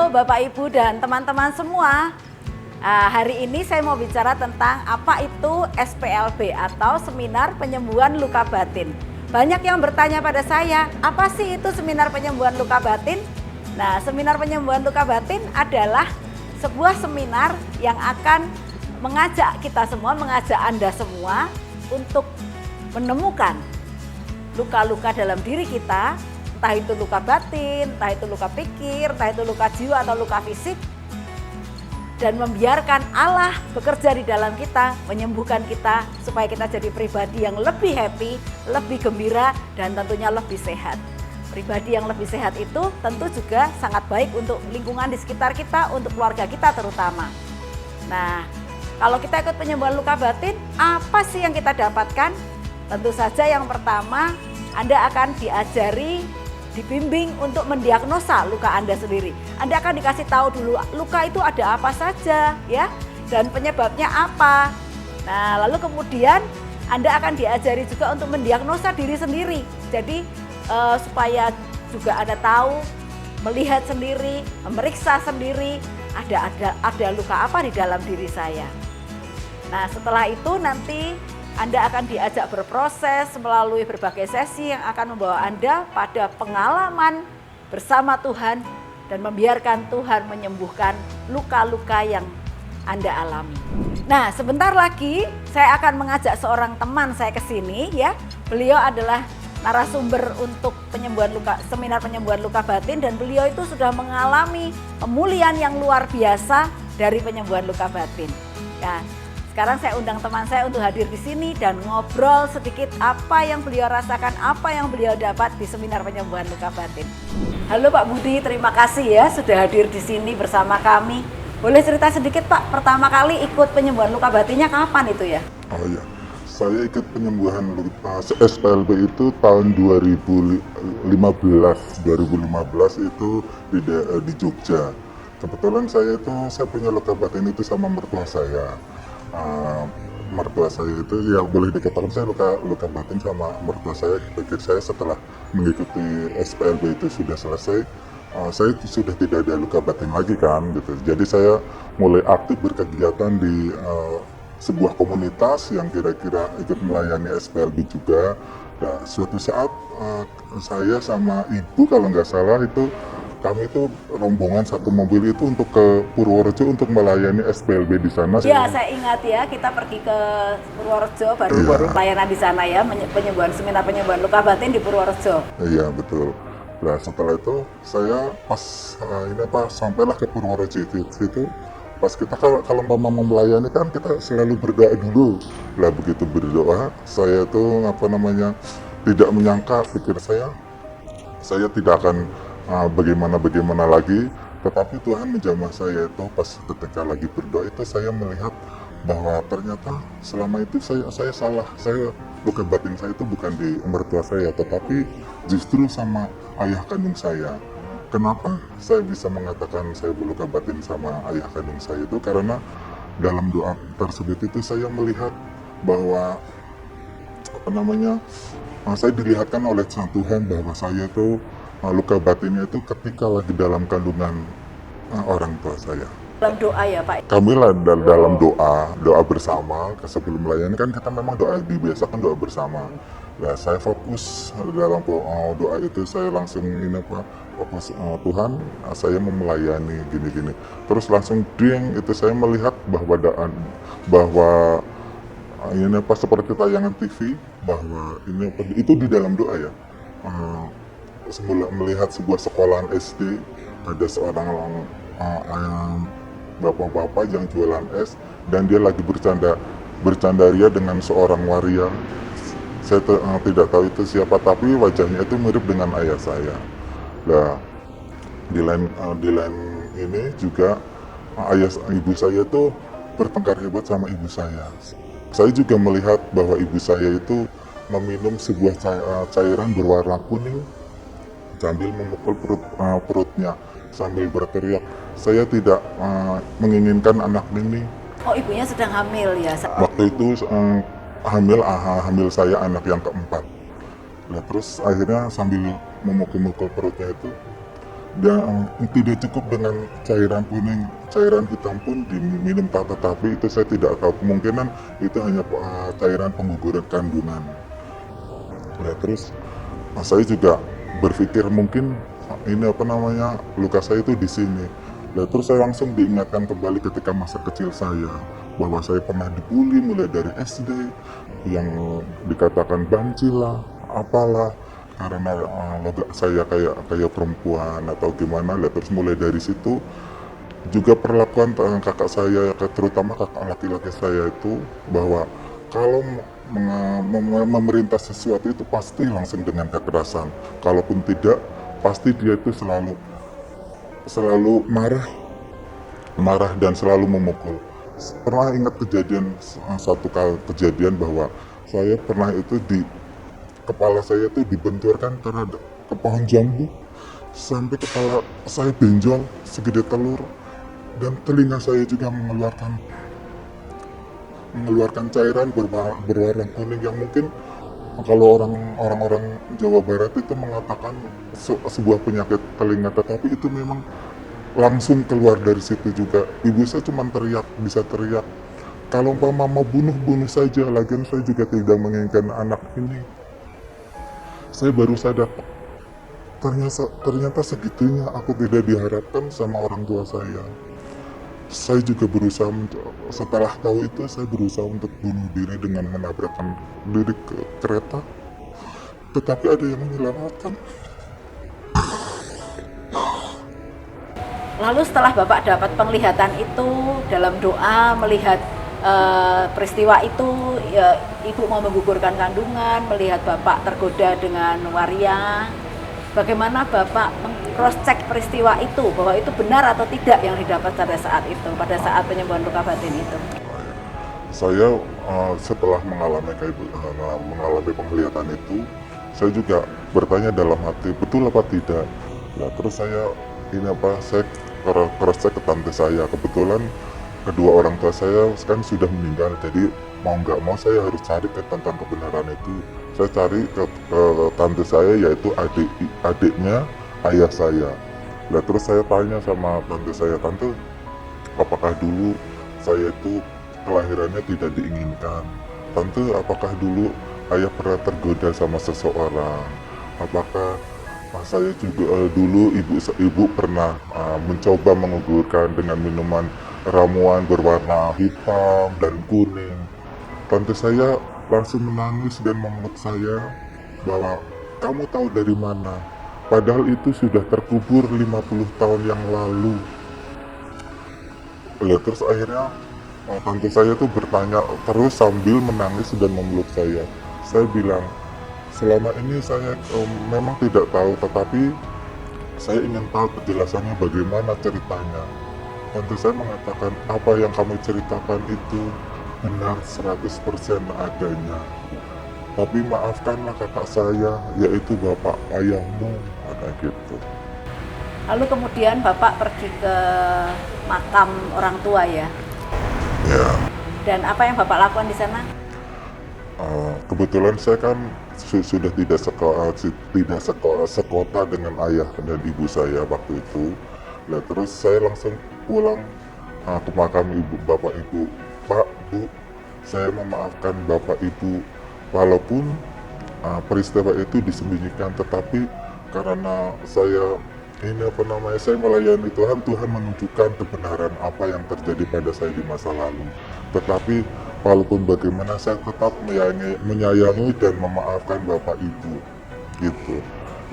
Halo Bapak Ibu dan teman-teman semua. Hari ini saya mau bicara tentang apa itu SPLB atau Seminar Penyembuhan Luka Batin. Banyak yang bertanya pada saya, apa sih itu Seminar Penyembuhan Luka Batin? Nah, Seminar Penyembuhan Luka Batin adalah sebuah seminar yang akan mengajak kita semua, mengajak Anda semua untuk menemukan luka-luka dalam diri kita, entah itu luka batin, entah itu luka pikir, entah itu luka jiwa atau luka fisik, dan membiarkan Allah bekerja di dalam kita, menyembuhkan kita supaya kita jadi pribadi yang lebih happy, lebih gembira, dan tentunya lebih sehat. Pribadi yang lebih sehat itu tentu juga sangat baik untuk lingkungan di sekitar kita, untuk keluarga kita terutama. Nah, kalau kita ikut penyembuhan luka batin, apa sih yang kita dapatkan? Tentu saja yang pertama, Anda akan diajari, dibimbing untuk mendiagnosa luka Anda sendiri. Anda akan dikasih tahu dulu luka itu ada apa saja ya, dan penyebabnya apa. Nah, lalu kemudian Anda akan diajari juga untuk mendiagnosa diri sendiri. Jadi supaya juga Anda tahu, melihat sendiri, memeriksa sendiri ada luka apa di dalam diri saya. Nah, setelah itu nanti Anda akan diajak berproses melalui berbagai sesi yang akan membawa Anda pada pengalaman bersama Tuhan dan membiarkan Tuhan menyembuhkan luka-luka yang Anda alami. Nah, sebentar lagi saya akan mengajak seorang teman saya ke sini ya. Beliau adalah narasumber untuk seminar penyembuhan luka batin, dan beliau itu sudah mengalami pemulihan yang luar biasa dari penyembuhan luka batin. Ya, sekarang saya undang teman saya untuk hadir di sini dan ngobrol sedikit apa yang beliau rasakan, apa yang beliau dapat di seminar penyembuhan luka batin. Halo Pak Budi, terima kasih ya sudah hadir di sini bersama kami. Boleh cerita sedikit Pak, pertama kali ikut penyembuhan luka batinnya kapan itu ya? Oh iya, saya ikut penyembuhan SPLB itu tahun 2015 itu di Jogja. Kebetulan saya punya luka batin itu sama mertua saya. Mertua saya itu ya boleh dikatakan saya luka batin sama mertua saya. Pikir saya setelah mengikuti SPLB itu sudah selesai, saya sudah tidak ada luka batin lagi kan gitu. Jadi saya mulai aktif berkegiatan di sebuah komunitas yang kira-kira ikut melayani SPLB juga. Nah, suatu saat saya sama ibu kalau nggak salah itu kami itu rombongan satu mobil itu untuk ke Purworejo untuk melayani SPLB di sana. Ya, saya ingat ya, kita pergi ke Purworejo baru pelayanan di sana ya, seminar penyembuhan luka batin di Purworejo. Iya, betul. Nah, setelah itu saya sampailah ke Purworejo itu pas kita kalau mau melayani kan kita selalu berdoa dulu. Lah begitu berdoa, saya tuh tidak menyangka, pikir saya tidak akan bagaimana lagi, tetapi Tuhan menjamah saya itu pas ketika lagi berdoa itu saya melihat bahwa ternyata selama itu saya salah. Luka batin saya itu bukan di mertua saya, tetapi justru sama ayah kandung saya. Kenapa saya bisa mengatakan saya berluka batin sama ayah kandung saya itu? Karena dalam doa tersebut itu saya melihat bahwa saya dilihatkan oleh Sang Tuhan bahwa saya itu luka batinnya itu ketika lagi dalam kandungan orang tua saya. Dalam doa ya Pak? Kami lah dalam doa bersama. Sebelum melayani kan kita memang dibiasakan doa bersama. Nah, saya fokus dalam doa itu, saya langsung fokus Tuhan, saya mau melayani gini-gini. Terus langsung itu saya melihat bahwa seperti tayangan TV, bahwa itu di dalam doa ya. Semula melihat sebuah sekolahan SD, ada seorang bapak-bapak yang jualan es dan dia lagi bercandaria dengan seorang waria. Saya tidak tahu itu siapa, tapi wajahnya itu mirip dengan ayah saya. Nah, di lain ini juga ibu saya itu bertengkar hebat sama ibu saya. Saya juga melihat bahwa ibu saya itu meminum sebuah cairan berwarna kuning sambil memukul perutnya sambil berteriak, saya tidak menginginkan anak ini. Oh, ibunya sedang hamil ya? Waktu itu hamil saya anak yang keempat. Nah, terus akhirnya sambil memukul-mukul perutnya itu, Dan tidak cukup dengan cairan kuning, cairan hitam pun diminum tetapi itu saya tidak tahu, kemungkinan itu hanya cairan pengguguran kandungan. Ya, terus saya juga berpikir mungkin ini luka saya itu di sini. Dan terus saya langsung diingatkan kembali ketika masa kecil saya bahwa saya pernah dibully mulai dari SD yang dikatakan banci lah, apalah karena logat saya kayak perempuan atau gimana. Lah terus mulai dari situ juga perlakuan kakak saya, terutama kakak laki-laki saya itu, bahwa kalau memerintah sesuatu itu pasti langsung dengan kekerasan. Kalaupun tidak, pasti dia itu selalu marah dan selalu memukul. Pernah ingat kejadian satu kali kejadian bahwa saya pernah itu di kepala saya itu dibenturkan terhadap ke pohon jambu sampai kepala saya benjol segede telur, dan telinga saya juga mengeluarkan cairan berwarna kuning yang mungkin kalau orang-orang Jawa Barat itu mengatakan sebuah penyakit telinga, tetapi itu memang langsung keluar dari situ juga. Ibu saya cuma bisa teriak, kalau mama mau bunuh saja, lagian saya juga tidak menginginkan anak ini. Saya baru sadar, ternyata segitunya aku tidak diharapkan sama orang tua saya. Saya juga berusaha, setelah tahu itu saya berusaha untuk bunuh diri dengan menabrakkan diri ke kereta, tetapi ada yang menyelamatkan. Lalu setelah Bapak dapat penglihatan itu, dalam doa melihat peristiwa itu, ya, Ibu mau menggugurkan kandungan, melihat Bapak tergoda dengan waria, bagaimana Bapak cross check peristiwa itu, bahwa itu benar atau tidak yang didapat pada saat itu, pada saat penyembuhan luka batin itu? Saya setelah mengalami penglihatan itu, saya juga bertanya dalam hati, betul apa tidak? Nah, terus saya cross check ke tante saya. Kebetulan kedua orang tua saya kan sudah meninggal, jadi mau nggak mau saya harus cari tentang kebenaran itu. Saya cari ke tante saya, yaitu adiknya ayah saya. Nah, terus saya tanya sama tante saya, tante, apakah dulu saya itu kelahirannya tidak diinginkan? Tante, apakah dulu ayah pernah tergoda sama seseorang? Apakah saya juga dulu ibu pernah mencoba menggugurkan dengan minuman ramuan berwarna hitam dan kuning? Tante saya langsung menangis dan memeluk saya bahwa kamu tahu dari mana? Padahal itu sudah terkubur 50 tahun yang lalu. Terus akhirnya tante saya tuh bertanya terus sambil menangis dan memeluk saya. Saya bilang, selama ini saya memang tidak tahu, tetapi saya ingin tahu kejelasannya bagaimana ceritanya. Tante saya mengatakan, apa yang kamu ceritakan itu benar 100% adanya. Tapi maafkanlah kakak saya, yaitu bapak ayahmu, ada gitu. Lalu kemudian Bapak pergi ke makam orang tua ya? Ya. Dan apa yang Bapak lakukan di sana? Kebetulan saya kan sudah tidak sekota dengan ayah dan ibu saya waktu itu. Nah, terus saya langsung pulang ke makam bapak ibu. Pak, Bu, saya memaafkan bapak ibu, walaupun peristiwa itu disembunyikan, tetapi karena saya saya melayani Tuhan, Tuhan menunjukkan kebenaran apa yang terjadi pada saya di masa lalu. Tetapi walaupun bagaimana, saya tetap menyayangi dan memaafkan bapak ibu gitu.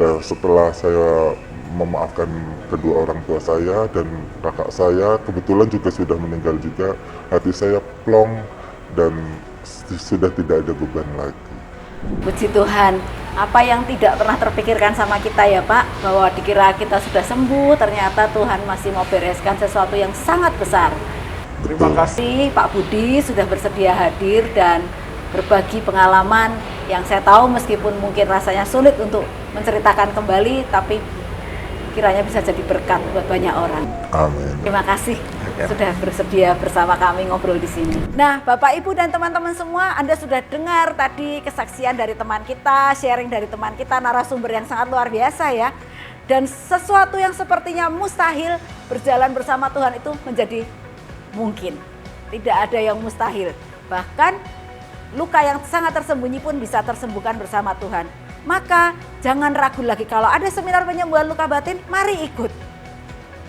Nah, setelah saya memaafkan kedua orang tua saya dan kakak saya, kebetulan juga sudah meninggal juga, hati saya plong dan sudah tidak ada beban lagi. Puji Tuhan, apa yang tidak pernah terpikirkan sama kita ya Pak, bahwa dikira kita sudah sembuh, ternyata Tuhan masih mau bereskan sesuatu yang sangat besar. Terima kasih Pak Budi sudah bersedia hadir dan berbagi pengalaman yang saya tahu meskipun mungkin rasanya sulit untuk menceritakan kembali, tapi kiranya bisa jadi berkat buat banyak orang. Amin. Terima kasih sudah bersedia bersama kami ngobrol di sini. Nah, Bapak, Ibu, dan teman-teman semua, Anda sudah dengar tadi kesaksian dari teman kita, sharing dari teman kita, narasumber yang sangat luar biasa ya. Dan sesuatu yang sepertinya mustahil berjalan bersama Tuhan itu menjadi mungkin. Tidak ada yang mustahil. Bahkan luka yang sangat tersembunyi pun bisa tersembuhkan bersama Tuhan. Maka jangan ragu lagi, kalau ada seminar penyembuhan luka batin, mari ikut.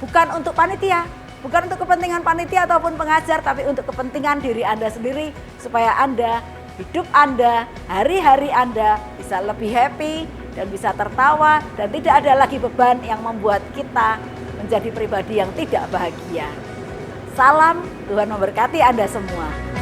Bukan untuk panitia, bukan untuk kepentingan panitia ataupun pengajar, tapi untuk kepentingan diri Anda sendiri, supaya Anda, hidup Anda, hari-hari Anda bisa lebih happy dan bisa tertawa, dan tidak ada lagi beban yang membuat kita menjadi pribadi yang tidak bahagia. Salam, Tuhan memberkati Anda semua.